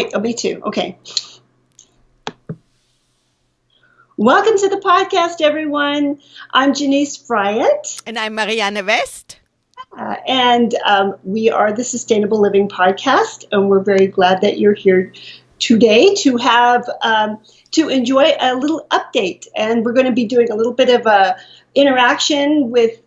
wait. Oh, me too. Okay. Welcome to the podcast, everyone. I'm Jenise Bryant. And I'm Marianne West. And we are the Sustainable Living Podcast, and we're very glad that you're here today to have to enjoy a little update. And we're going to be doing a little bit of a interaction with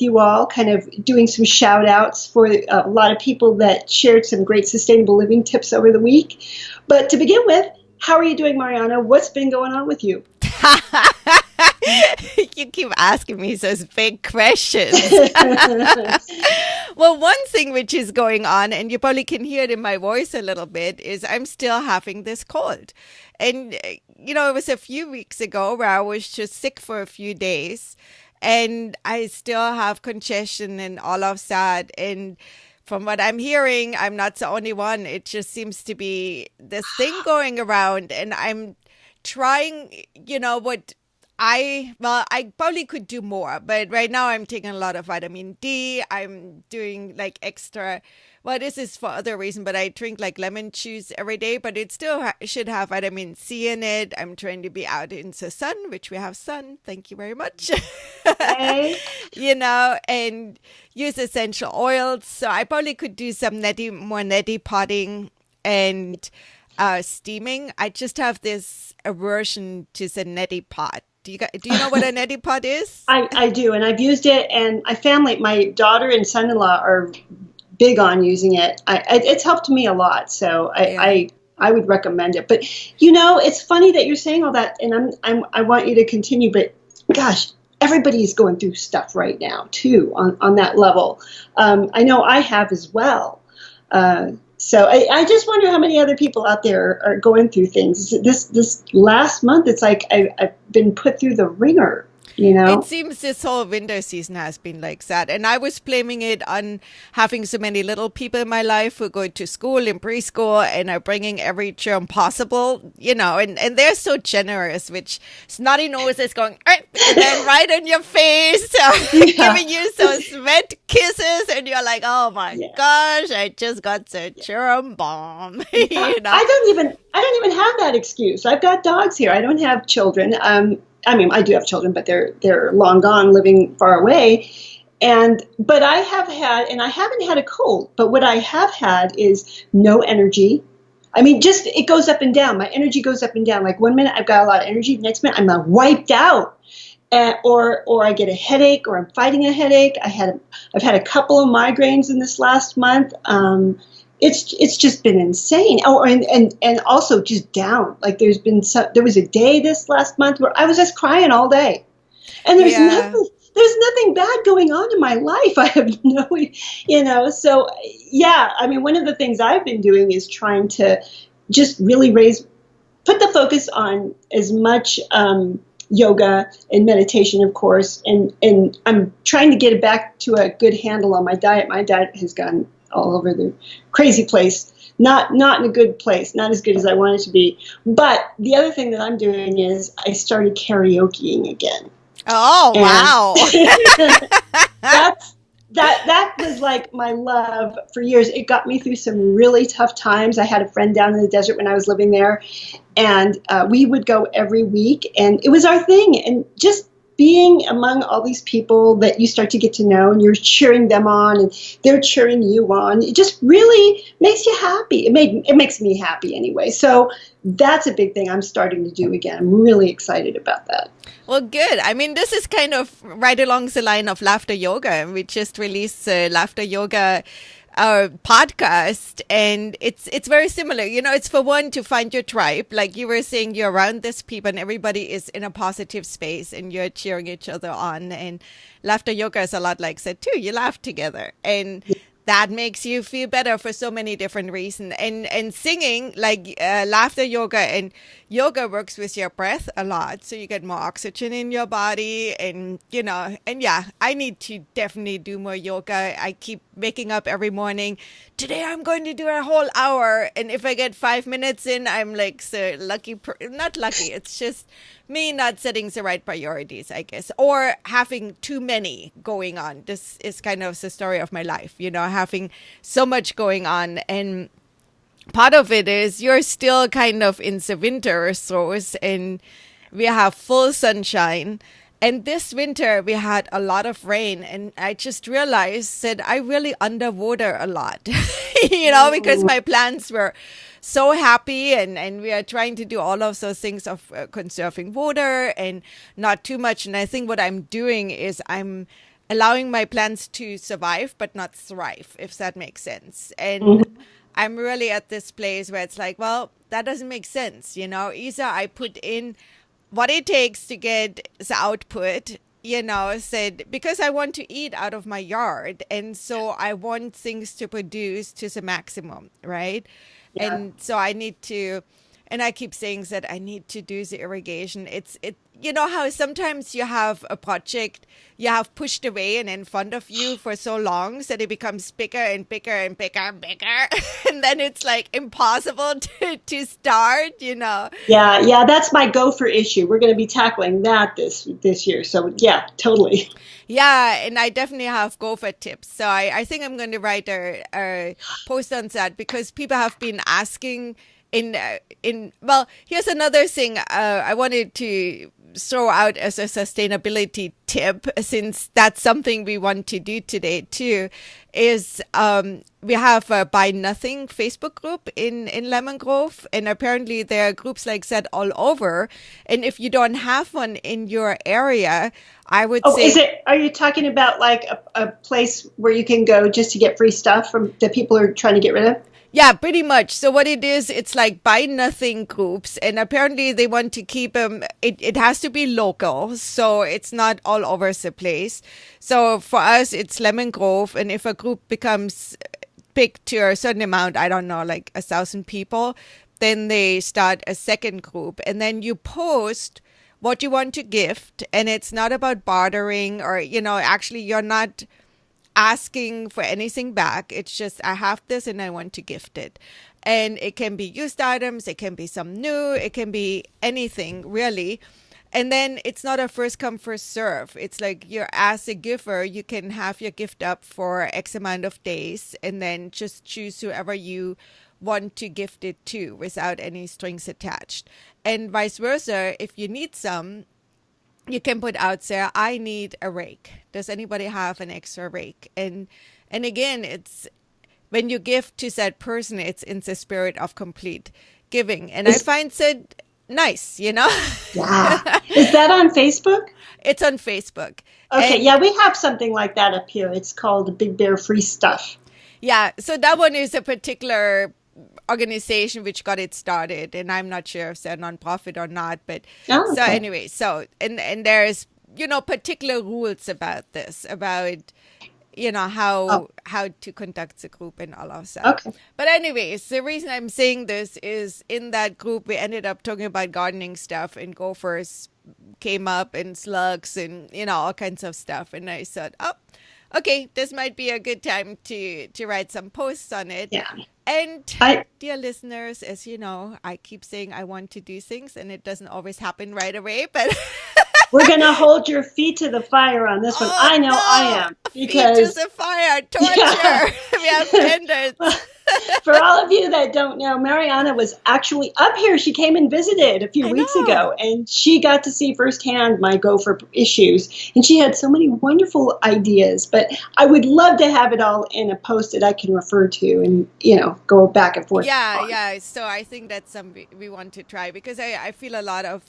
you all, kind of doing some shout outs for a lot of people that shared some great sustainable living tips over the week. But to begin with, how are you doing, Mariana? What's been going on with you? You keep asking me those big questions. Well, one thing which is going on, and you probably can hear it in my voice a little bit, is I'm still having this cold. And, you know, it was a few weeks ago where I was just sick for a few days, and I still have congestion and all of that. And from what I'm hearing, I'm not the only one. It just seems to be this thing going around, and I'm trying, I probably could do more, but right now I'm taking a lot of vitamin D. I'm doing like extra, this is for other reason, but I drink like lemon juice every day, but it still should have vitamin C in it. I'm trying to be out in the sun, which we have sun. Thank you very much. Okay. And use essential oils. So I probably could do some more neti potting and steaming. I just have this aversion to the neti pot. Do you know what a neti pot is? I do, and I've used it, and my daughter and son-in-law are big on using it. It's helped me a lot, so I would recommend it. But it's funny that you're saying all that, and I want you to continue. But gosh, everybody's going through stuff right now too on that level. I know I have as well. So I just wonder how many other people out there are going through things. This last month, it's like I've been put through the ringer, It seems this whole winter season has been like that. And I was blaming it on having so many little people in my life who go to school and preschool and are bringing every germ possible, and they're so generous, which snotty nose is going and then right on your face, giving you those wet kisses. And you're like, oh my gosh, I just got the germ bomb. I don't even have that excuse. I've got dogs here. I don't have children. I do have children, but they're long gone, living far away. But I haven't had a cold. But what I have had is no energy. Just it goes up and down. My energy goes up and down. Like 1 minute I've got a lot of energy, the next minute I'm wiped out, or I get a headache, or I'm fighting a headache. I've had a couple of migraines in this last month. It's just been insane. Oh, and also just down. Like there was a day this last month where I was just crying all day, and there's nothing bad going on in my life. I have no, So yeah, one of the things I've been doing is trying to just really put the focus on as much yoga and meditation, of course, and I'm trying to get it back to a good handle on my diet. My diet has gone all over the crazy place, not in a good place, not as good as I want it to be. But the other thing that I'm doing is I started karaokeing again. Oh, wow. That was like my love for years. It got me through some really tough times. I had a friend down in the desert when I was living there, and we would go every week, and it was our thing. And just being among all these people that you start to get to know, and you're cheering them on and they're cheering you on, it just really makes you happy. It makes me happy anyway. So that's a big thing I'm starting to do again. I'm really excited about that. Well, good. This is kind of right along the line of laughter yoga. We just released laughter yoga podcast, and it's very similar. It's for one to find your tribe, like you were saying. You're around this people and everybody is in a positive space and you're cheering each other on. And laughter yoga is a lot like that too. You laugh together, and that makes you feel better for so many different reasons. And singing, like laughter yoga and yoga works with your breath a lot, so you get more oxygen in your body. And I need to definitely do more yoga. I keep waking up every morning. Today I'm going to do a whole hour, and if I get 5 minutes in, I'm like so lucky. Not lucky. It's just me not setting the right priorities, I guess, or having too many going on. This is kind of the story of my life, having so much going on. And part of it is you're still kind of in the winter throes, and we have full sunshine. And this winter we had a lot of rain, and I just realized that I really underwater a lot, because my plants were so happy, and we are trying to do all of those things of conserving water and not too much. And I think what I'm doing is I'm allowing my plants to survive but not thrive, if that makes sense. And I'm really at this place where it's like, well, that doesn't make sense. Either I put in what it takes to get the output, said, because I want to eat out of my yard. And so I want things to produce to the maximum, right? Yeah. And so I need to, and I keep saying that I need to do the irrigation. How sometimes you have a project you have pushed away and in front of you for so long that it becomes bigger and bigger and bigger and bigger. And then it's like impossible to start, Yeah, that's my gopher issue. We're going to be tackling that this year. So yeah, totally. Yeah, and I definitely have gopher tips. So I think I'm going to write a post on that, because people have been asking well, here's another thing I wanted to throw out as a sustainability tip, since that's something we want to do today too, is we have a Buy Nothing Facebook group in Lemon Grove, and apparently there are groups like that all over. And if you don't have one in your area, I would say... Are you talking about like a place where you can go just to get free stuff from that people are trying to get rid of? Yeah, pretty much. So what it is, it's like Buy Nothing groups, and apparently they want to keep them, it has to be local, so it's not all over the place. So for us, it's Lemon Grove, and if a group becomes big to a certain amount, I don't know, like 1,000 people, then they start a second group, and then you post what you want to gift, and it's not about bartering or, actually you're not asking for anything back. It's just, I have this and I want to gift it. And it can be used items, it can be some new, it can be anything really. And then it's not a first come first serve. It's like you're, as a giver, you can have your gift up for X amount of days and then just choose whoever you want to gift it to without any strings attached. And vice versa, if you need some, you can put out there, I need a rake. Does anybody have an extra rake? And again, it's when you give to that person, it's in the spirit of complete giving. And I find that nice, Yeah. Is that on Facebook? It's on Facebook. Okay. And, yeah, we have something like that up here. It's called Big Bear Free Stuff. Yeah. So that one is a particular organization which got it started, and I'm not sure if they're nonprofit or not, but so anyway, and there's particular rules about this, about how to conduct the group and all of that. Okay. But anyways, the reason I'm saying this is in that group we ended up talking about gardening stuff, and gophers came up and slugs and all kinds of stuff, and I thought, okay, this might be a good time to write some posts on it. Yeah. And dear listeners, as you know, I keep saying I want to do things, and it doesn't always happen right away, but we're going to hold your feet to the fire on this one. I know I am. Because feet to the fire, torture. Yeah. We have tendons. For all of you that don't know, Marianne was actually up here. She came and visited a few weeks ago, and she got to see firsthand my gopher issues. And she had so many wonderful ideas. But I would love to have it all in a post that I can refer to and, go back and forth. Yeah. So I think that's something we want to try, because I feel a lot of,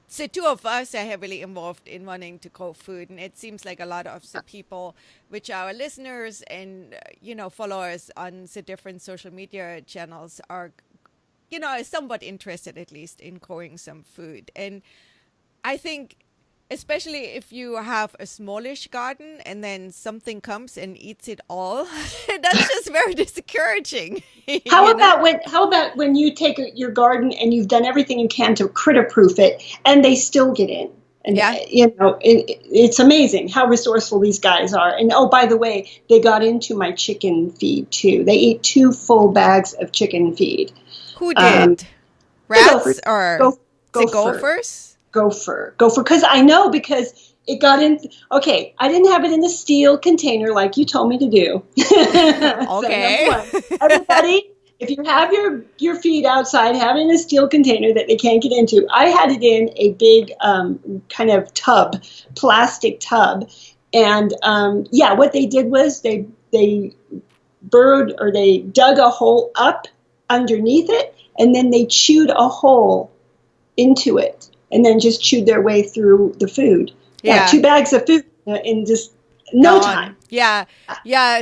so two of us are heavily involved in wanting to grow food, and it seems like a lot of the people, which are our listeners and followers on the different social media channels, are somewhat interested at least in growing some food. And I think, especially if you have a smallish garden and then something comes and eats it all, that's just very discouraging. How about when you take your garden and you've done everything you can to critter-proof it, and they still get in? And, it's amazing how resourceful these guys are. And, oh, by the way, they got into my chicken feed, too. They ate 2 full bags of chicken feed. Who did? Rats or gophers? Gopher, because it got in. Okay, I didn't have it in the steel container like you told me to do. Okay. So, everybody, if you have your feed outside, have it in a steel container that they can't get into. I had it in a big kind of tub, plastic tub. And yeah, what they did was they burrowed, or they dug a hole up underneath it, and then they chewed a hole into it, and then just chewed their way through the food. Yeah, 2 bags of food in just no time. Yeah.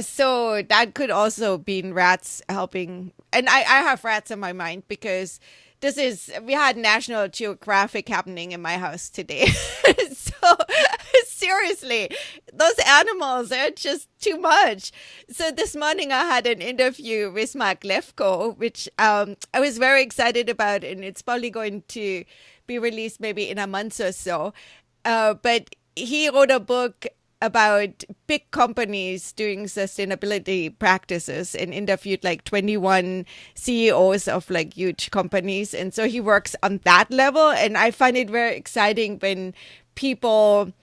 So that could also be rats helping. And I have rats in my mind because we had National Geographic happening in my house today. So seriously, those animals are just too much. So this morning I had an interview with Mark Lefko, which I was very excited about, and it's probably going to be released maybe in a month or so. But he wrote a book about big companies doing sustainability practices and interviewed like 21 CEOs of like huge companies. And so he works on that level. And I find it very exciting when people,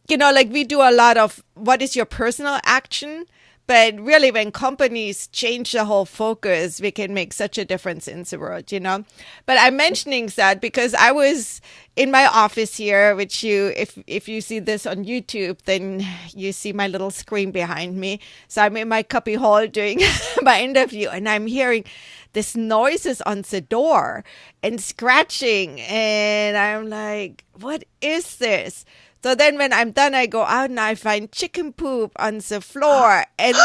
like we do a lot of what is your personal action, but really when companies change the whole focus, we can make such a difference in the world, But I'm mentioning that because I was in my office here, which if you see this on YouTube, then you see my little screen behind me. So I'm in my cubby hole doing my interview, and I'm hearing this noises on the door and scratching. And I'm like, what is this? So then when I'm done, I go out and I find chicken poop on the floor. And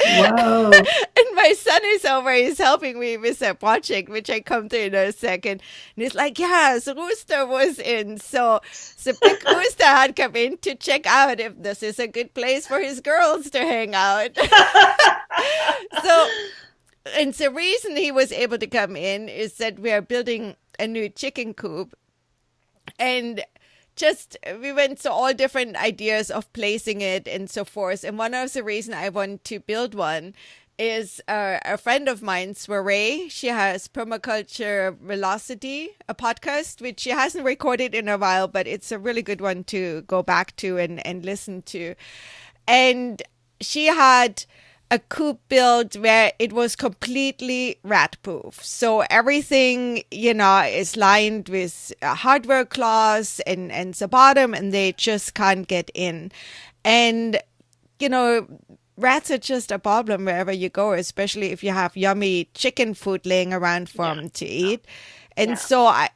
Whoa. And my son is over, he's helping me with that project, which I come to in a second. And he's like, yeah, the rooster was in. So the big rooster had come in to check out if this is a good place for his girls to hang out. And the reason he was able to come in is that we are building a new chicken coop. And we went to all different ideas of placing it and so forth. And one of the reasons I want to build one is a friend of mine, Soiree. She has Permaculture Velocity, a podcast, which she hasn't recorded in a while, but it's a really good one to go back to and listen to. And she had a coop built where it was completely rat proof. So everything, is lined with hardware claws and the bottom, and they just can't get in. And, rats are just a problem wherever you go, especially if you have yummy chicken food laying around for them to eat. And so I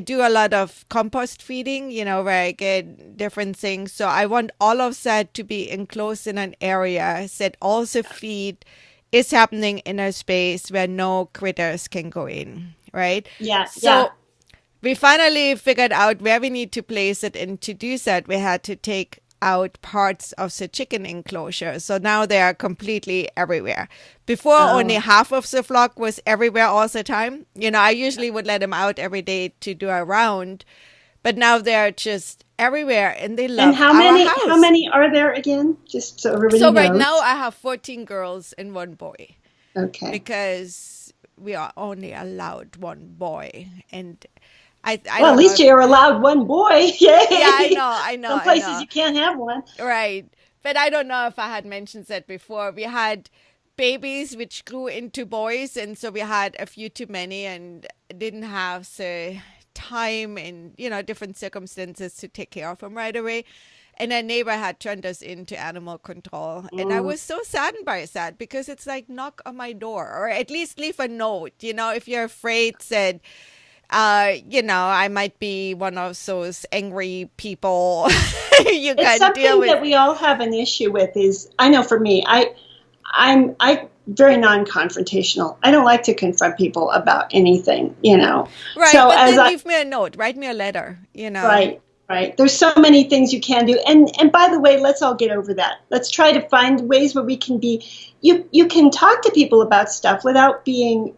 do a lot of compost feeding, where I get different things. So I want all of that to be enclosed in an area that also feed is happening in a space where no critters can go in, right? Yeah. So we finally figured out where we need to place it. And to do that, we had to take out parts of the chicken enclosure. So now they are completely everywhere. Before, only half of the flock was everywhere all the time. I usually would let them out every day to do a round, but now they're just everywhere, and they love our house. How many are there again? Just so everybody knows. So right now I have 14 girls and 1 boy. Okay. Because we are only allowed 1 boy, and at least you're allowed 1 boy. Yay. Yeah, I know. Some places you can't have one. Right. But I don't know if I had mentioned that before. We had babies which grew into boys, and so we had a few too many and didn't have the time and, different circumstances to take care of them right away. And a neighbor had turned us into animal control. And I was so saddened by that, because it's like, knock on my door, or at least leave a note, if you're afraid that I might be one of those angry people you can deal with. Something that we all have an issue with is, I know for me, I'm very non-confrontational. I don't like to confront people about anything, Right, so but then leave me a note, write me a letter, Right. There's so many things you can do. And by the way, let's all get over that. Let's try to find ways where we can be, you can talk to people about stuff without being,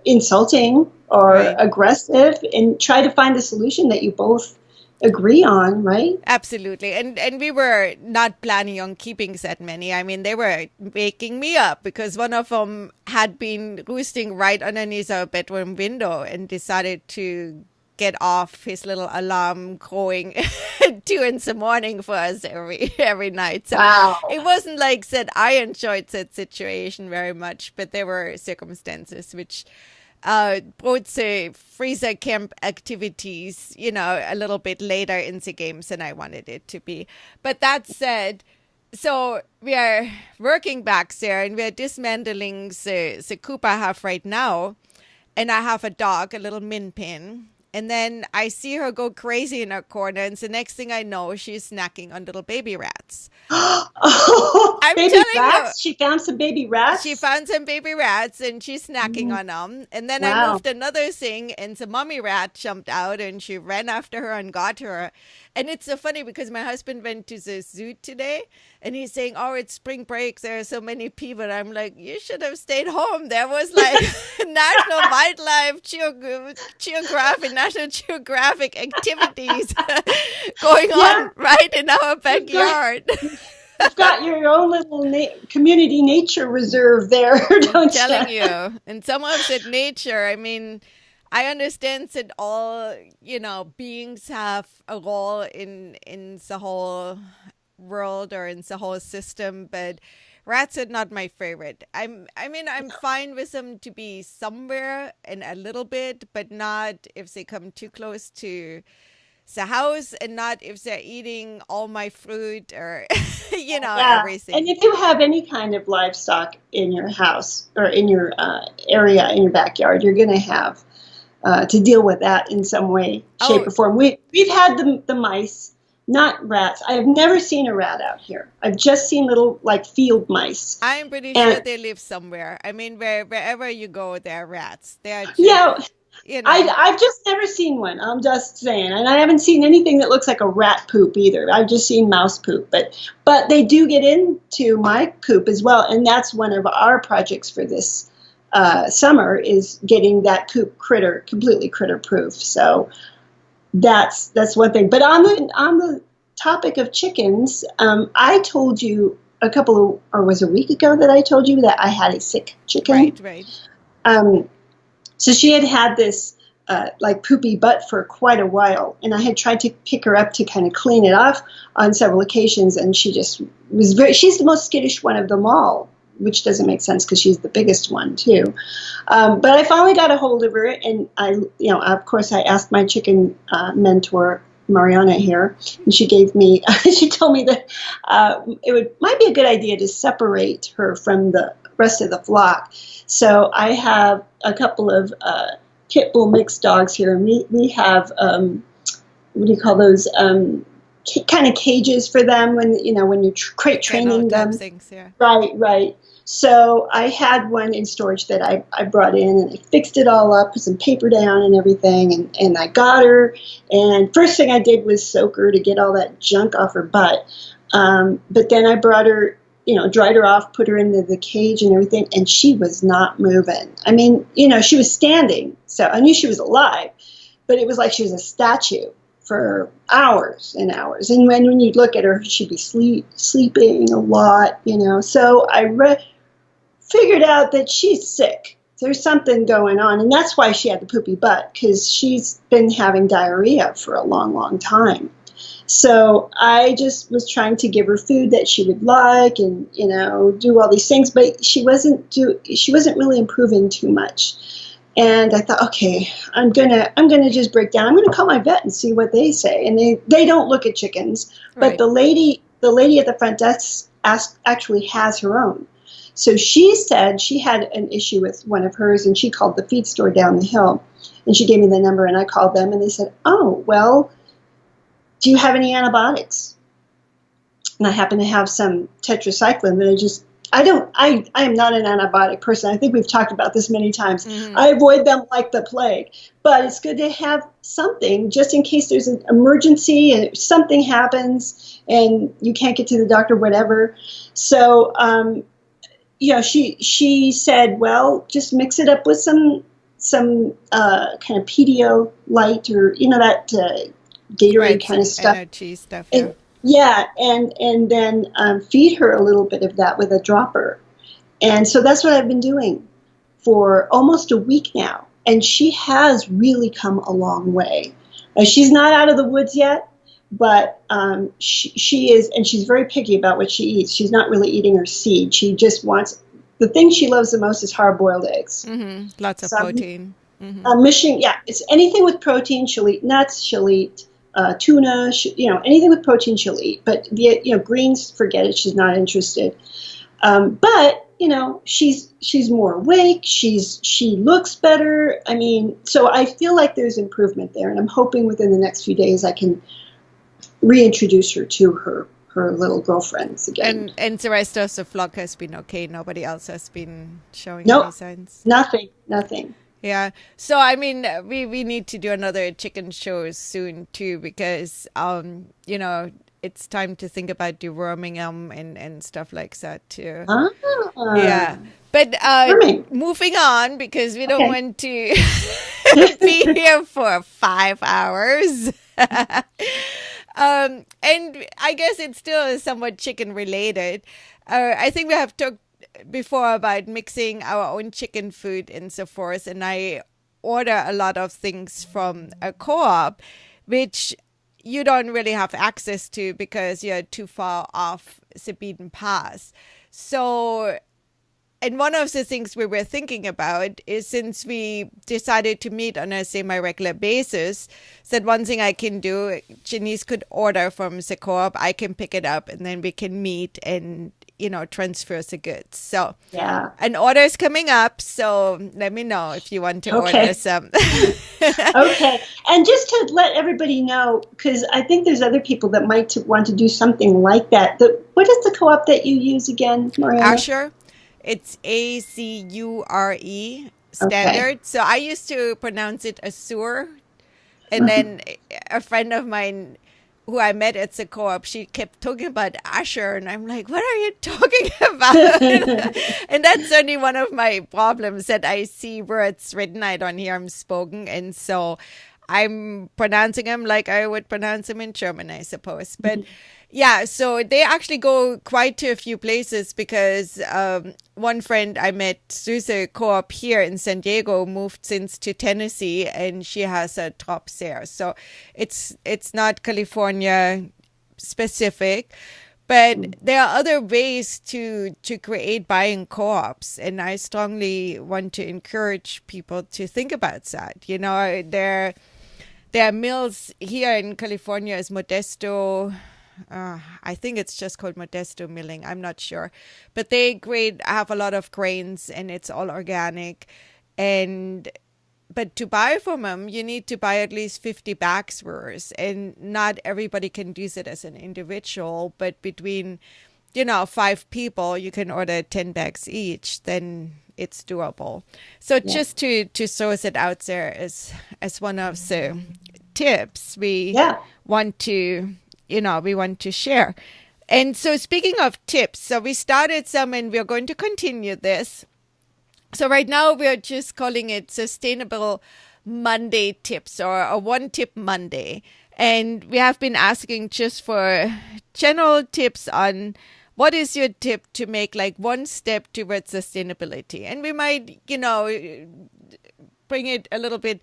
insulting or aggressive, and try to find a solution that you both agree on, right? Absolutely. And we were not planning on keeping that many. I mean, they were waking me up because one of them had been roosting right underneath our bedroom window and decided to get off his little alarm going at 2 in the morning for us every night. So it wasn't like that I enjoyed that situation very much, but there were circumstances which brought the freezer camp activities, a little bit later in the games than I wanted it to be. But that said, so we are working back there and we are dismantling the coop I have right now. And I have a dog, a little min pin. And then I see her go crazy in her corner. And the next thing I know, she's snacking on little baby rats. I'm baby telling rats? you. She found some baby rats? She found some baby rats and she's snacking on them. And then I moved another thing and the mommy rat jumped out and she ran after her and got her. And it's so funny because my husband went to the zoo today and he's saying, oh, it's spring break. There are so many people. And I'm like, you should have stayed home. There was like National Wildlife National Geographic activities going on right in our backyard. You've got your own little community nature reserve there, don't you? I'm telling you. And some of that nature, I mean, I understand that all, beings have a role in the whole world or in the whole system, but rats are not my favorite. I'm fine with them to be somewhere and a little bit, but not if they come too close to the house and not if they're eating all my fruit or, everything. And if you have any kind of livestock in your house or in your area, in your backyard, you're going to have to deal with that in some way, shape, or form. We've had the mice, not rats. I have never seen a rat out here. I've just seen little field mice. I'm pretty sure they live somewhere. I mean, wherever you go, there are rats. They are I've just never seen one. I'm just saying, and I haven't seen anything that looks like a rat poop either. I've just seen mouse poop, but they do get into my poop as well, and that's one of our projects for this summer is getting that coop completely critter proof. So that's one thing. But on the topic of chickens, I told you was a week ago that I told you that I had a sick chicken. Right. So she had this poopy butt for quite a while, and I had tried to pick her up to kind of clean it off on several occasions, and she just was she's the most skittish one of them all, which doesn't make sense because she's the biggest one too. But I finally got a hold of her, and of course I asked my chicken mentor, Marianne here, and she told me that might be a good idea to separate her from the rest of the flock. So I have a couple of pit bull mixed dogs here, and we have what do you call those kind of cages for them when you're crate training them. Things, yeah. Right. So I had one in storage that I brought in, and I fixed it all up, put some paper down and everything, and I got her. And first thing I did was soak her to get all that junk off her butt. But then I brought her, dried her off, put her into the cage and everything, and she was not moving. I mean, she was standing, so I knew she was alive, but it was like she was a statue for hours and hours. And when you'd look at her, she'd be sleeping a lot, So I figured out that she's sick. There's something going on, and that's why she had the poopy butt, because she's been having diarrhea for a long, long time. So I just was trying to give her food that she would like and, do all these things, but she wasn't really improving too much. And I thought, okay, I'm gonna just break down. I'm gonna call my vet and see what they say. And they don't look at chickens, but the lady at the front desk actually has her own. So she said she had an issue with one of hers, and she called the feed store down the hill, and she gave me the number, and I called them, and they said, oh, well, do you have any antibiotics? And I happen to have some tetracycline, but I am not an antibiotic person. I think we've talked about this many times. Mm-hmm. I avoid them like the plague, but it's good to have something just in case there's an emergency and something happens and you can't get to the doctor, whatever. So, she said, well, just mix it up with some kind of Pedialyte or, that Gatorade kind of stuff. Energy stuff, yeah. And then feed her a little bit of that with a dropper. And so that's what I've been doing for almost a week now. And she has really come a long way. She's not out of the woods yet, but she is, and she's very picky about what she eats. She's not really eating her seed. She just wants, the thing she loves the most is hard-boiled eggs. Lots of protein. It's anything with protein. She'll eat nuts. She'll eat tuna. Anything with protein she'll eat. But greens, forget it. She's not interested. But she's more awake. She looks better. I mean, so I feel like there's improvement there, and I'm hoping within the next few days I can reintroduce her to her little girlfriends again. And the rest of the flock has been okay. Nobody else has been showing any signs. Nothing. Yeah. So I mean, we need to do another chicken show soon too, because it's time to think about deworming them and stuff like that too. Yeah. But moving on, because we don't want to be here for 5 hours. And I guess it's still somewhat chicken related. I think we have talked before about mixing our own chicken food and so forth. And I order a lot of things from a co-op, which you don't really have access to because you're too far off the beaten path. So, and one of the things we were thinking about is, since we decided to meet on a semi-regular basis, that one thing I can do, Jenise could order from the co-op, I can pick it up, and then we can meet and, transfer the goods. So, yeah. An order is coming up, so let me know if you want to order some. Okay. And just to let everybody know, because I think there's other people that might want to do something like that. What is the co-op that you use again, Marianne? Asher. It's ACURE standard. Okay. So I used to pronounce it Azure. And then a friend of mine who I met at the co-op, she kept talking about Asher. And I'm like, what are you talking about? And that's only one of my problems, that I see words written, I don't hear them spoken. And so I'm pronouncing them like I would pronounce them in German, I suppose. But yeah, so they actually go quite to a few places, because one friend I met through the co-op here in San Diego moved since to Tennessee, and she has a drop there. So it's not California specific, but there are other ways to create buying co-ops, and I strongly want to encourage people to think about that. There are mills here in California as Modesto. I think it's just called Modesto Milling. I'm not sure. But they have a lot of grains, and it's all organic. But to buy from them, you need to buy at least 50 bags worth. And not everybody can do that as an individual. But between, 5 people, you can order 10 bags each. Then it's doable. So just to throw it out there as one of the tips we want to... we want to share. And so, speaking of tips, so we started some, and we're going to continue this. So right now we're just calling it Sustainable Monday Tips, or a One Tip Monday. And we have been asking just for general tips on what is your tip to make like one step towards sustainability. And we might, bring it a little bit,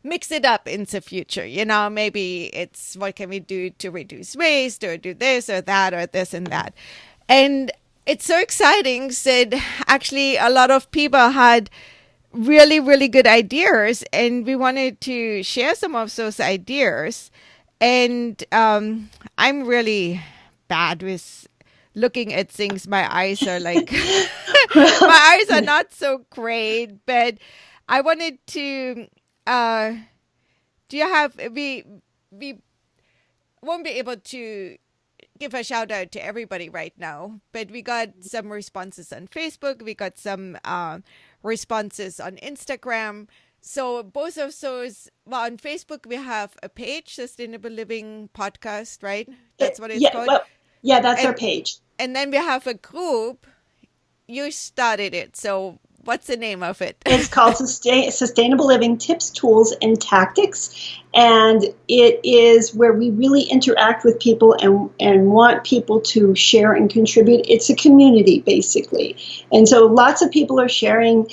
mix it up in the future. Maybe it's what can we do to reduce waste, or do this or that, or this and that. And it's so exciting that actually a lot of people had really, really good ideas, and we wanted to share some of those ideas. And I'm really bad with looking at things. My eyes are like, my eyes are not so great, but I wanted to... do you have, we won't be able to give a shout out to everybody right now, but we got some responses on Facebook. We got some responses on Instagram. So both of those, on Facebook, we have a page, Sustainable Living Podcast, right? That's what it's called. That's our page. And then we have a group. You started it. So What's the name of it? It's called Sustainable Living Tips, Tools, and Tactics. And it is where we really interact with people and want people to share and contribute. It's a community, basically. And so lots of people are sharing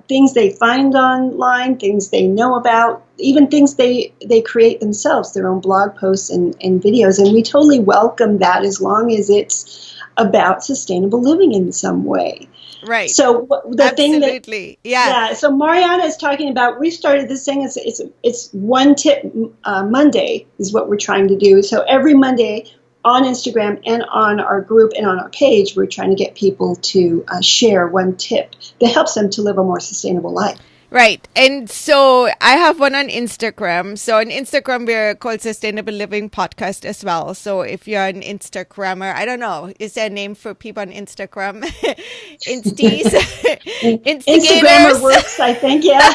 things they find online, things they know about, even things they create themselves, their own blog posts and videos. And we totally welcome that as long as it's about sustainable living in some way. Right. So the Absolutely. thing that, yeah. So Marianne is talking about, we started this thing, it's one tip Monday is what we're trying to do. So every Monday on Instagram and on our group and on our page, we're trying to get people to share one tip that helps them to live a more sustainable life. Right. And so I have one on Instagram. So on Instagram, we're called Sustainable Living Podcast as well. So if you're an Instagrammer, I don't know, is there a name for people on Instagram? Insties? Instagrammer works, I think, yeah.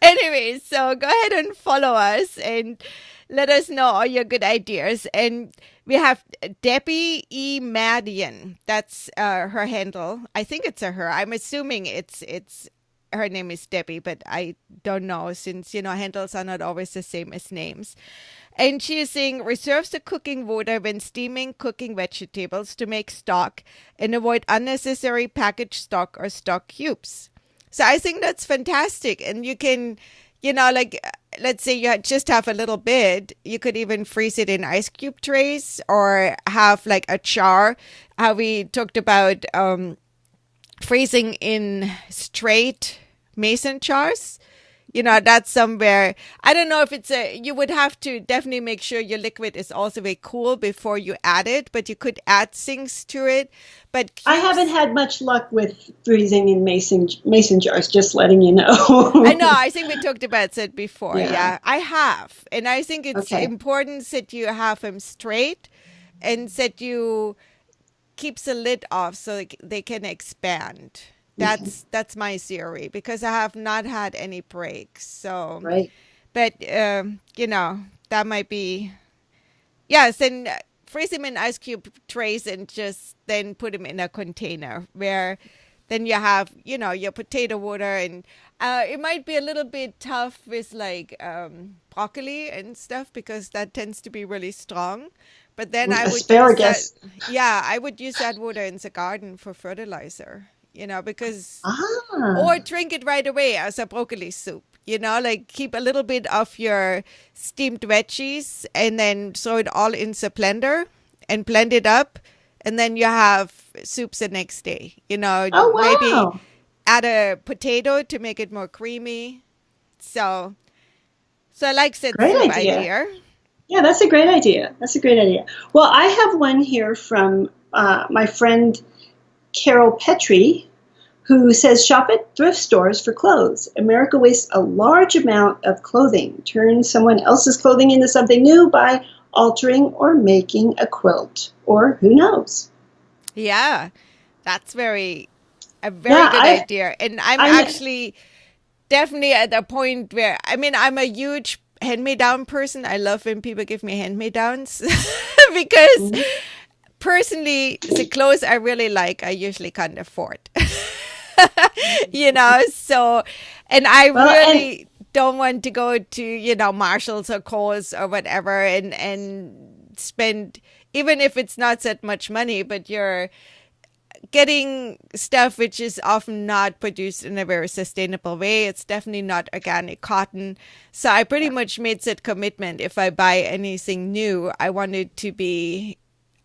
Anyways, so go ahead and follow us and let us know all your good ideas. And we have Debbie E. Marianne. That's her handle. I think it's a her. I'm assuming it's her name is Debbie, but I don't know since, handles are not always the same as names. And she is saying, reserves the cooking water when steaming cooking vegetables to make stock and avoid unnecessary packaged stock or stock cubes. So I think that's fantastic. And you can, let's say you just have a little bit, you could even freeze it in ice cube trays or have like a jar. How we talked about freezing in straight mason jars. That's somewhere. I don't know if you would have to definitely make sure your liquid is also very cool before you add it, but you could add things to it. But I haven't had much luck with freezing in mason jars, just letting you know. I know. I think we talked about it before. Yeah, I have. And I think it's important that you have them straight and that you keeps the lid off so they can expand. That's my theory, because I have not had any breaks. So, right. But that might be, yes. And freeze them in ice cube trays and just then put them in a container where then you have your potato water, and it might be a little bit tough with like broccoli and stuff because that tends to be really strong. But then I would asparagus. I would use that water in the garden for fertilizer, because or drink it right away as a broccoli soup. Like keep a little bit of your steamed veggies and then throw it all in the blender and blend it up, and then you have soups the next day. Maybe add a potato to make it more creamy. So I like that soup idea. Yeah, that's a great idea. Well, I have one here from my friend Carol Petrie, who says, shop at thrift stores for clothes. America wastes a large amount of clothing. Turn someone else's clothing into something new by altering or making a quilt. Or who knows? Yeah, that's a very good idea. And I'm actually definitely at a point where, I'm a huge hand-me-down person. I love when people give me hand-me-downs because personally, the clothes I really like, I usually can't afford. So, and I really don't want to go to, Marshalls or Kohl's or whatever and spend, even if it's not that much money, but you're getting stuff which is often not produced in a very sustainable way. It's definitely not organic cotton. So I pretty much made that commitment. If I buy anything new, I want it to be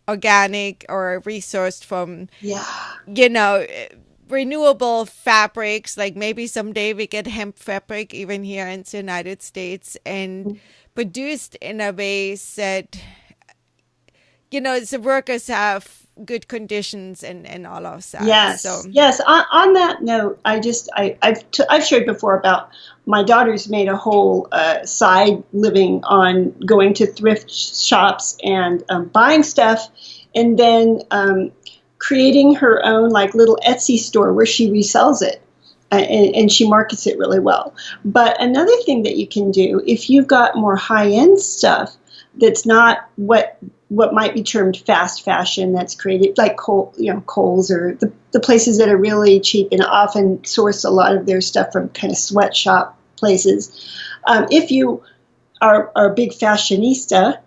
organic or resourced from, renewable fabrics. Like maybe someday we get hemp fabric even here in the United States and produced in a way that, the workers have good conditions and all of that. Yes. So. Yes. On that note, I've shared before about my daughter's made a whole side living on going to thrift shops and buying stuff, and then creating her own like little Etsy store where she resells it. And she markets it really well. But another thing that you can do, if you've got more high-end stuff that's not what what might be termed fast fashion that's created, like Kohl's or the places that are really cheap and often source a lot of their stuff from kind of sweatshop places. If you are a big fashionista,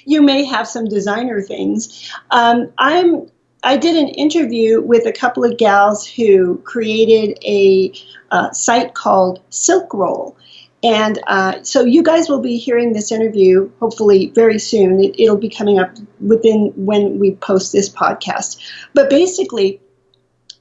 you may have some designer things. I did an interview with a couple of gals who created a site called Silk Roll. And so you guys will be hearing this interview hopefully very soon. It'll be coming up within when we post this podcast. But basically,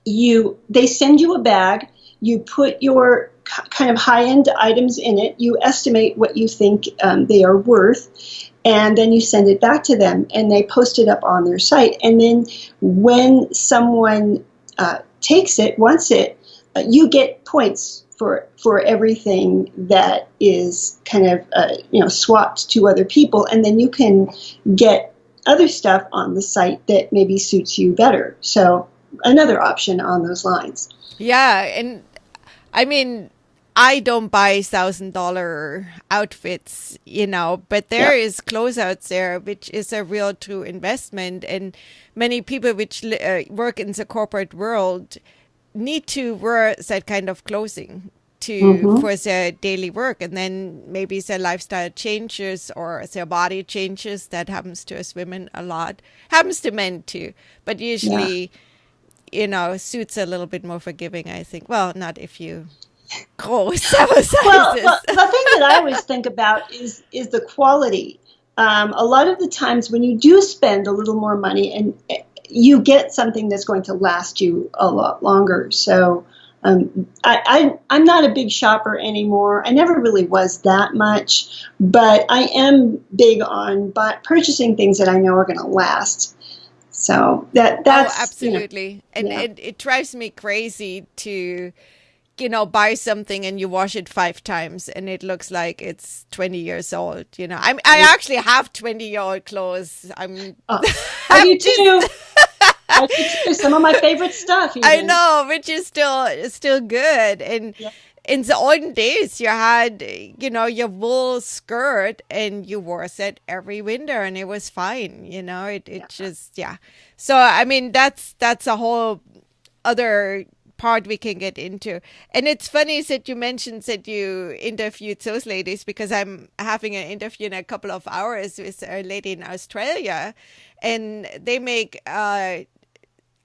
they send you a bag. You put your kind of high-end items in it. You estimate what you think they are worth. And then you send it back to them. And they post it up on their site. And then when someone wants it, you get points for everything that is kind of swapped to other people, and then you can get other stuff on the site that maybe suits you better. So another option on those lines. Yeah, and I mean, I don't buy $1,000 outfits, but there is clothes out there which is a real true investment, and many people which work in the corporate world need to wear that kind of clothing for their daily work, and then maybe their lifestyle changes or their body changes. That happens to us women a lot. Happens to men too, but usually, suits are a little bit more forgiving, I think. Well, not if you grow several sizes. Well, the thing that I always think about is the quality. A lot of the times when you do spend a little more money, and you get something that's going to last you a lot longer. So I'm not a big shopper anymore. I never really was that much, but I am big on purchasing things that I know are going to last. So that's absolutely. It drives me crazy to buy something and you wash it 5 times and it looks like it's 20 years old. I actually have 20-year-old clothes. I do too. I do too. Some of my favorite stuff. Even. I know, which is still good. And in the olden days, you had, your wool skirt and you wore it every winter and it was fine. So, I mean, that's a whole other part we can get into. And it's funny that you mentioned that you interviewed those ladies, because I'm having an interview in a couple of hours with a lady in Australia, and they make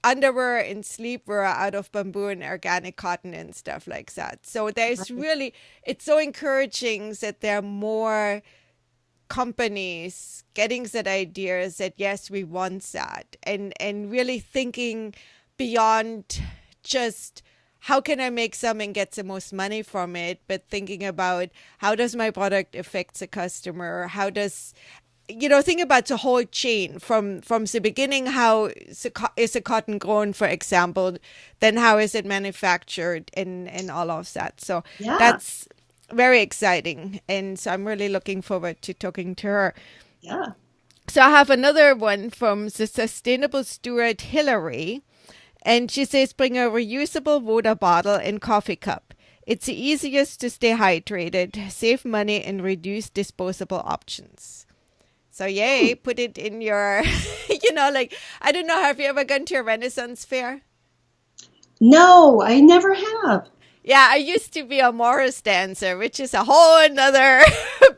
underwear and sleepwear out of bamboo and organic cotton and stuff like that. So there's really, it's so encouraging that there are more companies getting that ideas that yes, we want that, and really thinking beyond just how can I make some and get the most money from it, but thinking about how does my product affect the customer? How does, think about the whole chain from the beginning. How is the cotton grown, for example, then how is it manufactured and all of that. So that's very exciting. And so I'm really looking forward to talking to her. Yeah. So I have another one from the Sustainable Steward, Hillary. And she says, bring a reusable water bottle and coffee cup. It's the easiest to stay hydrated, save money, and reduce disposable options. So yay, put it in your, I don't know, have you ever gone to a Renaissance fair? No, I never have. Yeah, I used to be a Morris dancer, which is a whole another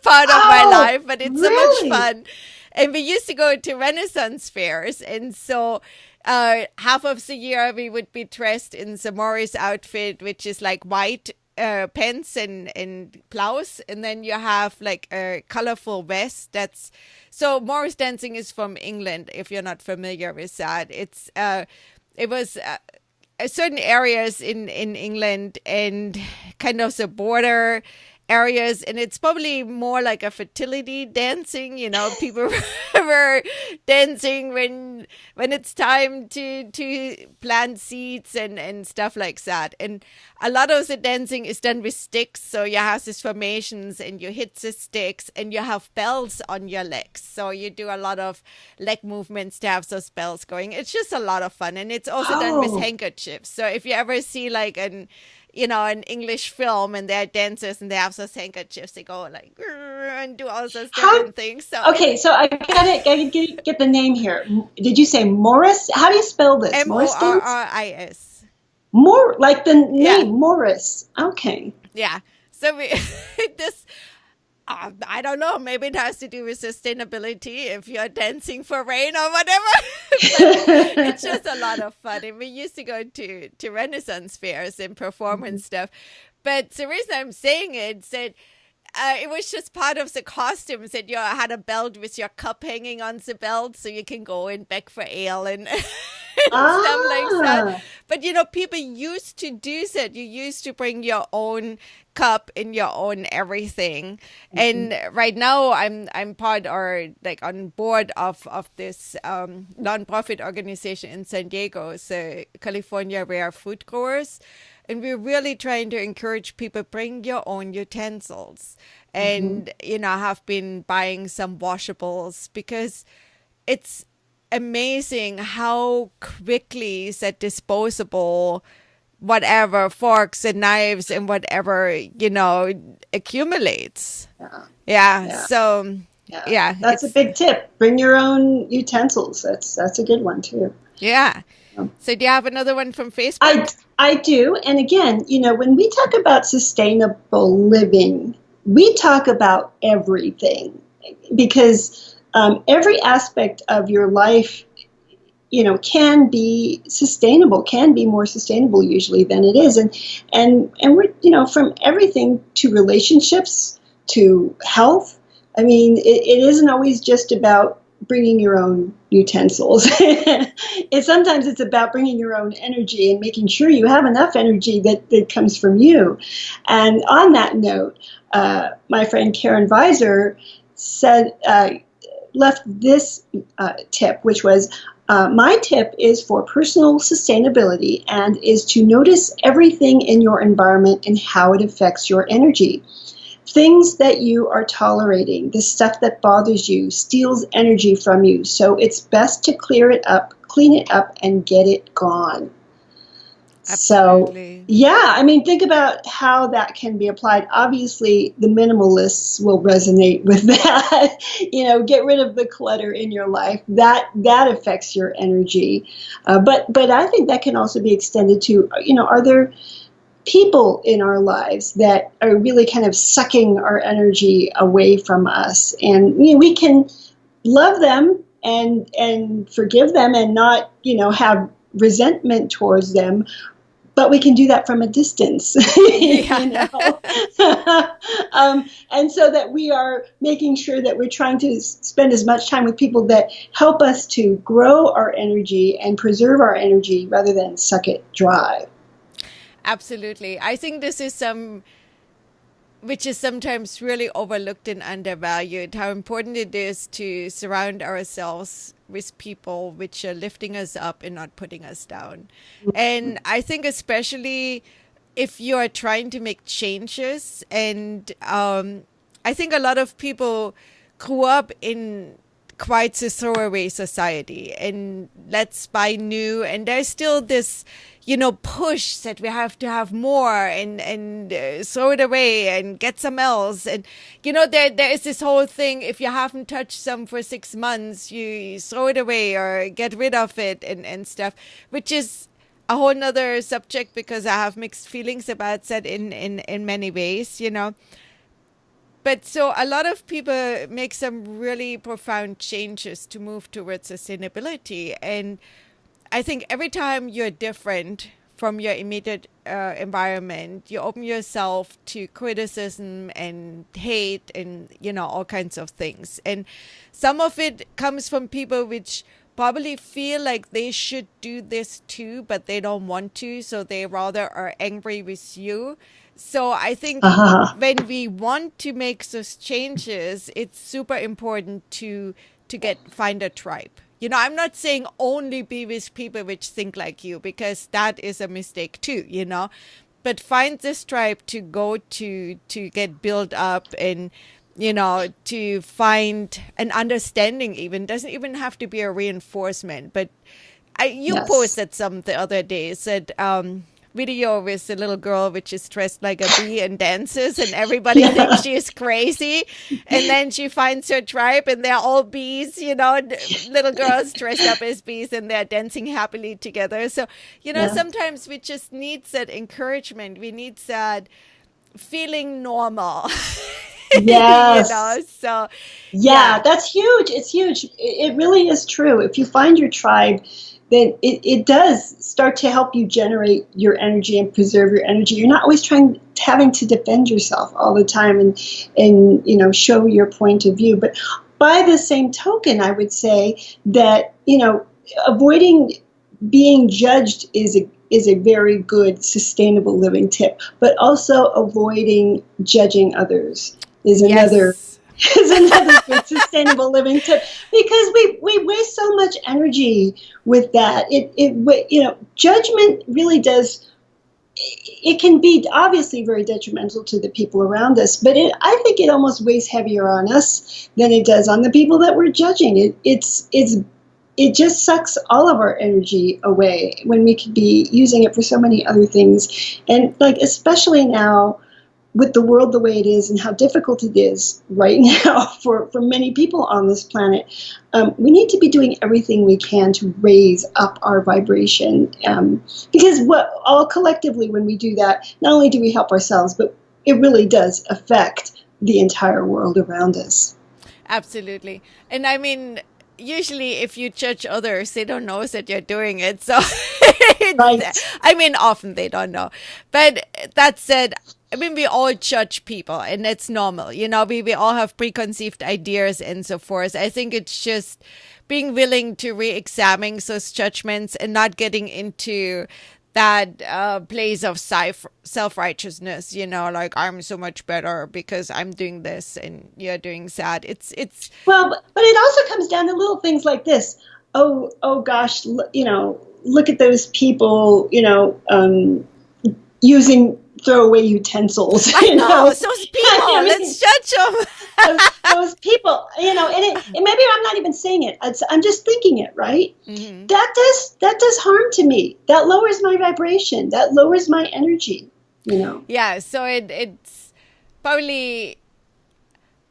part of my life, but it's so much fun. And we used to go to Renaissance fairs, and so half of the year we would be dressed in the Morris outfit, which is like white pants and blouse, and then you have like a colorful vest. So Morris dancing is from England, if you're not familiar with that. It was certain areas in England and kind of the border areas, and it's probably more like a fertility dancing. People were dancing when it's time to plant seeds and stuff like that. And a lot of the dancing is done with sticks, so you have these formations and you hit the sticks and you have bells on your legs, so you do a lot of leg movements to have those bells going. It's just a lot of fun, and it's also done with handkerchiefs. So if you ever see like an an English film and they're dancers and they have those handkerchiefs. They go like and do all those How? different things. So Okay, so I got it. I get the name here. Did you say Morris? How do you spell this? Morris dance? Morris. More like the name Yeah. Morris. Okay. Yeah. So we this. I don't know. Maybe it has to do with sustainability if you're dancing for rain or whatever. But it's just a lot of fun. And we used to go to Renaissance fairs and perform and stuff. But the reason I'm saying it said it was just part of the costumes that you had a belt with your cup hanging on the belt so you can go and beg for ale and, and stuff like that. But, people used to do that. You used to bring your own cup and your own everything. And right now I'm part or like on board of this nonprofit organization in San Diego, so California Rare Food Growers. And we're really trying to encourage people, bring your own utensils. And, have been buying some washables because it's amazing how quickly that disposable whatever, forks and knives and whatever, accumulates. Yeah. So, yeah. That's a big tip. Bring your own utensils. That's a good one, too. Yeah. So do you have another one from Facebook? I do. And again, when we talk about sustainable living, we talk about everything because every aspect of your life, can be sustainable, can be more sustainable usually than it is. And we're, from everything to relationships to health. I mean, it isn't always just about bringing your own utensils. Sometimes it's about bringing your own energy and making sure you have enough energy that comes from you. And on that note, my friend Karen Weiser left this tip, which was, my tip is for personal sustainability and is to notice everything in your environment and how it affects your energy. Things that you are tolerating, the stuff that bothers you, steals energy from you. So it's best to clean it up, and get it gone. Absolutely. So, yeah, I mean, think about how that can be applied. Obviously, the minimalists will resonate with that. Get rid of the clutter in your life. That affects your energy. But I think that can also be extended to, are there people in our lives that are really kind of sucking our energy away from us? And we can love them and forgive them and not, have resentment towards them. But we can do that from a distance, and so that we are making sure that we're trying to spend as much time with people that help us to grow our energy and preserve our energy rather than suck it dry. Absolutely. I think this is which is sometimes really overlooked and undervalued, how important it is to surround ourselves with people which are lifting us up and not putting us down. And I think especially if you are trying to make changes, and I think a lot of people grew up in quite a throwaway society and let's buy new, and there's still this push that we have to have more and throw it away and get some else. And, there is this whole thing, if you haven't touched some for 6 months, you throw it away or get rid of it and stuff, which is a whole nother subject because I have mixed feelings about that in many ways, But so a lot of people make some really profound changes to move towards sustainability. And I think every time you're different from your immediate environment, you open yourself to criticism and hate and, all kinds of things. And some of it comes from people which probably feel like they should do this too, but they don't want to. So they rather are angry with you. So I think when we want to make those changes, it's super important to find a tribe. I'm not saying only be with people which think like you, because that is a mistake too, but find this tribe to go to get built up and, to find an understanding. Even doesn't even have to be a reinforcement, but you posted some the other day, said, video with a little girl which is dressed like a bee and dances, and everybody thinks she is crazy. And then she finds her tribe, and they're all bees, little girls dressed up as bees, and they're dancing happily together. So, sometimes we just need that encouragement. We need that feeling normal. Yes. So yeah, that's huge. It's huge. It really is true. If you find your tribe, then it does start to help you generate your energy and preserve your energy. You're not always having to defend yourself all the time and show your point of view. But by the same token, I would say that avoiding being judged is a very good sustainable living tip. But also avoiding judging others is another. Is another good sustainable living tip, because we waste so much energy with that. Judgment really does. It can be obviously very detrimental to the people around us, but I think it almost weighs heavier on us than it does on the people that we're judging. It just sucks all of our energy away when we could be using it for so many other things, and especially now, with the world the way it is and how difficult it is right now for many people on this planet, we need to be doing everything we can to raise up our vibration. Because all collectively, when we do that, not only do we help ourselves, but it really does affect the entire world around us. Absolutely. And I mean, usually if you judge others, they don't know that you're doing it. So, right. I mean, often they don't know. But that said, I mean, we all judge people, and it's normal. We all have preconceived ideas and so forth. I think it's just being willing to re-examine those judgments and not getting into that place of self-righteousness, like I'm so much better because I'm doing this and you're doing that. It's well, but it also comes down to little things like this. Oh gosh, look at those people, using throwaway utensils. I know those people. Let's judge them. those people, and maybe I'm not even saying it. I'm just thinking it, right? Mm-hmm. That does harm to me. That lowers my vibration. That lowers my energy. Yeah. So it's probably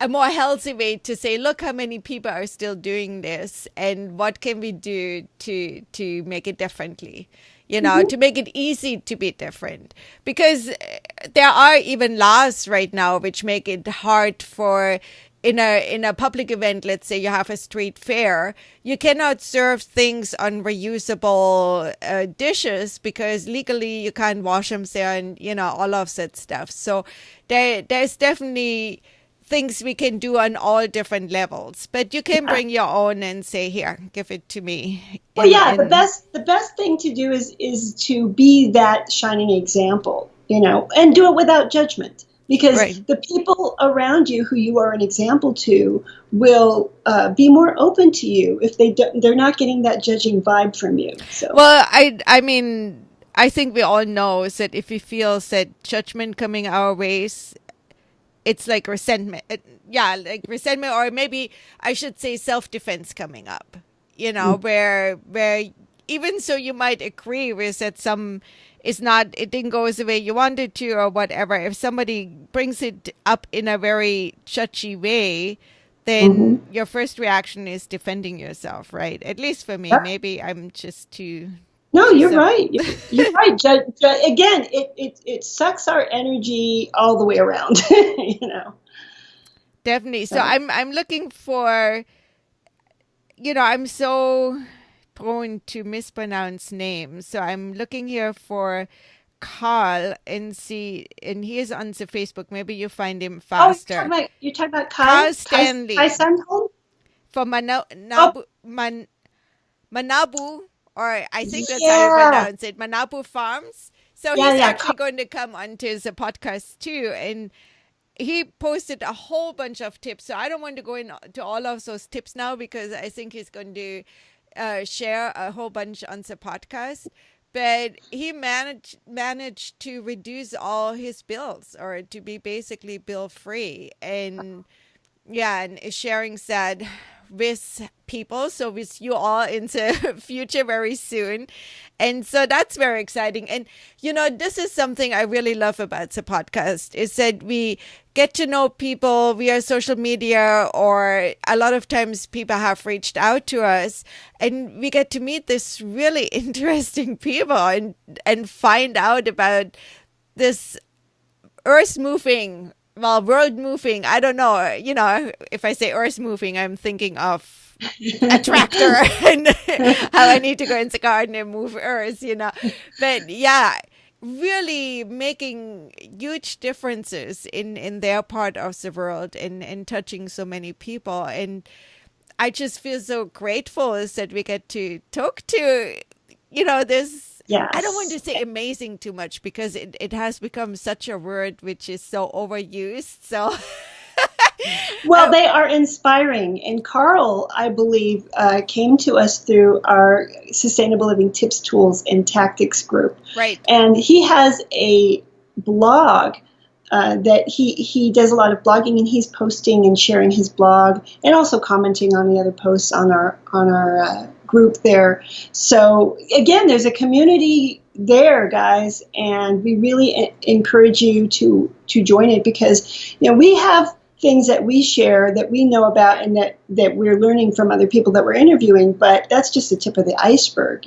a more healthy way to say, look how many people are still doing this, and what can we do to make it differently. To make it easy to be different, because there are even laws right now which make it hard for in a public event. Let's say you have a street fair, you cannot serve things on reusable dishes because legally you can't wash them there, and all of that stuff. So there's definitely things we can do on all different levels, but you can bring your own and say, here, give it to me. Well, the best thing to do is to be that shining example, and do it without judgment, because the people around you who you are an example to will be more open to you if they're not getting that judging vibe from you. So, well, I mean, I think we all know that if we feel that judgment coming our ways, it's like resentment. Like resentment, or maybe I should say self-defense coming up, where even so you might agree with that it didn't go the way you wanted to or whatever. If somebody brings it up in a very judgy way, then your first reaction is defending yourself, right? At least for me. Maybe I'm just too... No, you're right. You're right. Again, it sucks our energy all the way around. Definitely. So I'm looking for. I'm so prone to mispronounce names. So I'm looking here for Carl and see, and he is on the Facebook. Maybe you find him faster. You're talking about Carl Stanley. From Manabu. Or I think that's how you pronounce it, Manapu Farms. So he's actually going to come onto the podcast too. And he posted a whole bunch of tips. So I don't want to go into all of those tips now, because I think he's going to share a whole bunch on the podcast. But he managed to reduce all his bills, or to be basically bill free. And is sharing that with people, so with you all in the future very soon. And so that's very exciting. And, this is something I really love about the podcast is that we get to know people via social media, or a lot of times people have reached out to us and we get to meet this really interesting people and find out about this earth moving, world moving. I don't know, if I say earth moving, I'm thinking of a tractor and how I need to go in the garden and move earth, But yeah, really making huge differences in their part of the world and touching so many people. And I just feel so grateful that we get to talk to, this. Yes. I don't want to say amazing too much because it has become such a word which is so overused. So. Well, they are inspiring. And Carl, I believe, came to us through our Sustainable Living Tips, Tools, and Tactics group. Right. And he has a blog that he does a lot of blogging, and he's posting and sharing his blog and also commenting on the other posts on our group there. So again, there's a community there, guys, and we really encourage you to join it because we have things that we share that we know about and that we're learning from other people that we're interviewing, but that's just the tip of the iceberg.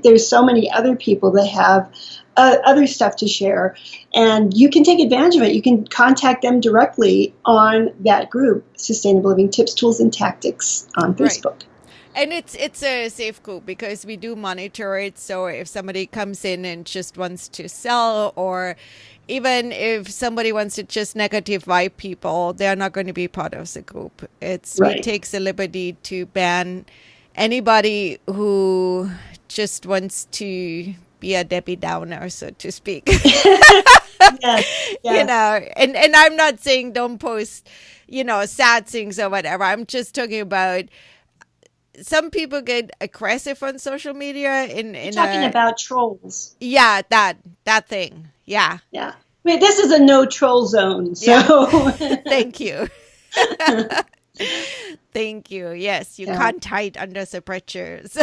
There's so many other people that have other stuff to share, and you can take advantage of it. You can contact them directly on that group, Sustainable Living Tips, Tools, and Tactics on Facebook. Right. And it's a safe group because we do monitor it. So if somebody comes in and just wants to sell, or even if somebody wants to just negative vibe people, they're not going to be part of the group. We take the liberty to ban anybody who just wants to be a Debbie Downer, so to speak. Yes. And I'm not saying don't post, sad things or whatever. I'm just talking about some people get aggressive on social media. You're talking about trolls. Yeah, that thing. Yeah. Yeah. Wait, this is a no troll zone. So yeah. Thank you. Thank you. Yes, you can't hide under the pressures.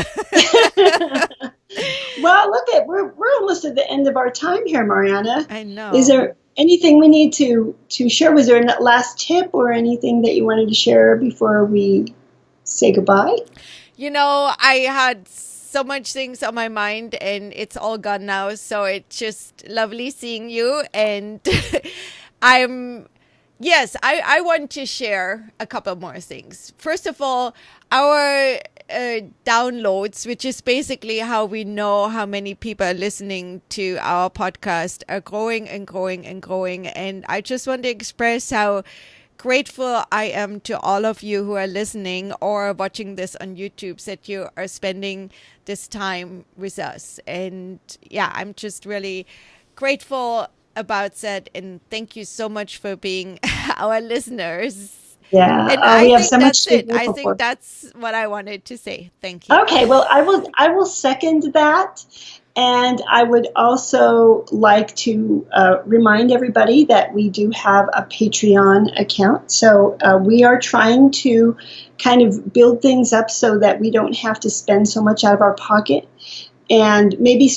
Well, we're almost at the end of our time here, Mariana. I know. Is there anything we need to share? Was there a last tip or anything that you wanted to share before we say goodbye? I had so much things on my mind and it's all gone now. So it's just lovely seeing you. And I want to share a couple more things. First of all, our downloads, which is basically how we know how many people are listening to our podcast, are growing and growing and growing. And I just want to express how grateful I am to all of you who are listening or watching this on YouTube, that you are spending this time with us. And yeah, I'm just really grateful about that. And thank you so much for being our listeners. Yeah, and we have so much to be I grateful think for. that's what I wanted to say. Thank you. Okay, well, I will second that. And I would also like to remind everybody that we do have a Patreon account. So we are trying to kind of build things up so that we don't have to spend so much out of our pocket. And maybe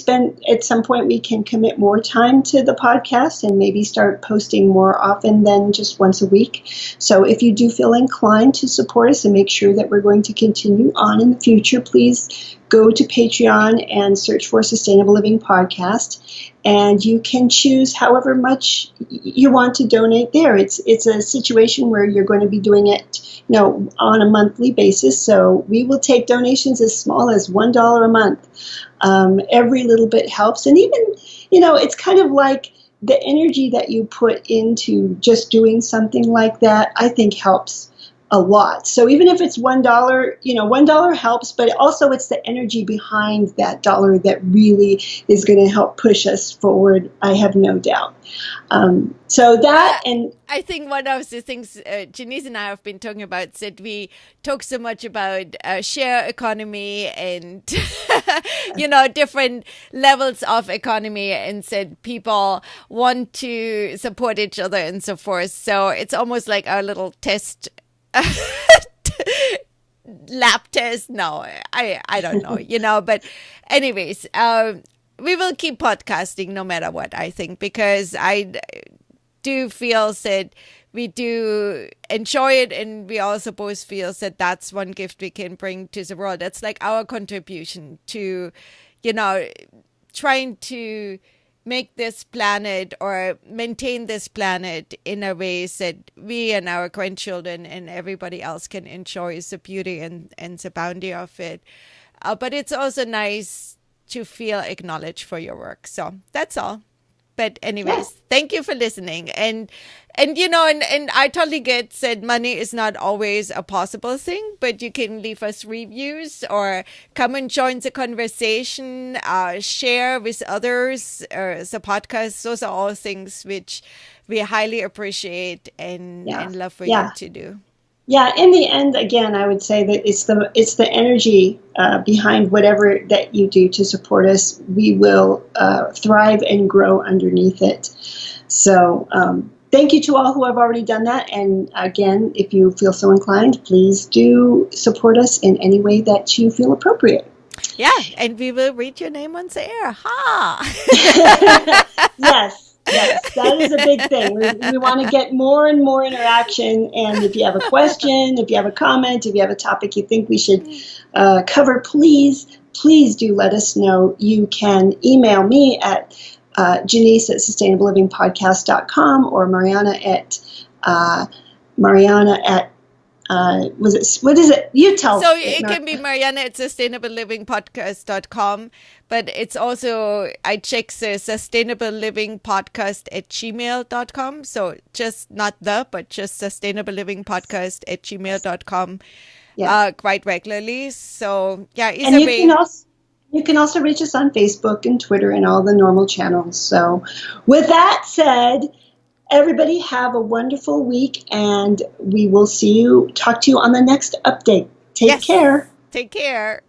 at some point we can commit more time to the podcast and maybe start posting more often than just once a week. So if you do feel inclined to support us and make sure that we're going to continue on in the future, please go to Patreon and search for Sustainable Living Podcast. And you can choose however much you want to donate there. It's a situation where you're going to be doing it, on a monthly basis. So we will take donations as small as $1 a month. Every little bit helps. And even, it's kind of like the energy that you put into just doing something like that, I think helps a lot. So even if it's $1, $1 helps, but also it's the energy behind that dollar that really is going to help push us forward. I have no doubt. So that, and I think one of the things Jenise and I have been talking about is that we talk so much about share economy and, different levels of economy, and said people want to support each other and so forth. So it's almost like our little test lab test. No, I don't know, but anyways, we will keep podcasting no matter what, I think, because I do feel that we do enjoy it, and we also both feel that that's one gift we can bring to the world. That's like our contribution to, trying to make this planet or maintain this planet in a way that we and our grandchildren and everybody else can enjoy the beauty and the bounty of it. But it's also nice to feel acknowledged for your work. So that's all. But anyways, Thank you for listening. And I totally get that money is not always a possible thing, but you can leave us reviews or come and join the conversation, share with others, the podcast. Those are all things which we highly appreciate and love for you to do. Yeah, in the end, again, I would say that it's the energy behind whatever that you do to support us. We will thrive and grow underneath it. So thank you to all who have already done that. And again, if you feel so inclined, please do support us in any way that you feel appropriate. Yeah, and we will read your name on the air. Ha! Yes. Yes, that is a big thing. We want to get more and more interaction. And if you have a question, if you have a comment, if you have a topic you think we should cover, please do let us know. You can email me at Jenise at sustainablelivingpodcast.com or Marianne at what is it? You tell. So it can be Marianne at sustainablelivingpodcast.com, but it's also, I check the sustainablelivingpodcast at gmail.com. So just not but just sustainablelivingpodcast at gmail.com quite regularly. So either way. You can also reach us on Facebook and Twitter and all the normal channels. So with that said, everybody have a wonderful week, and we will talk to you on the next update. Take care. Take care.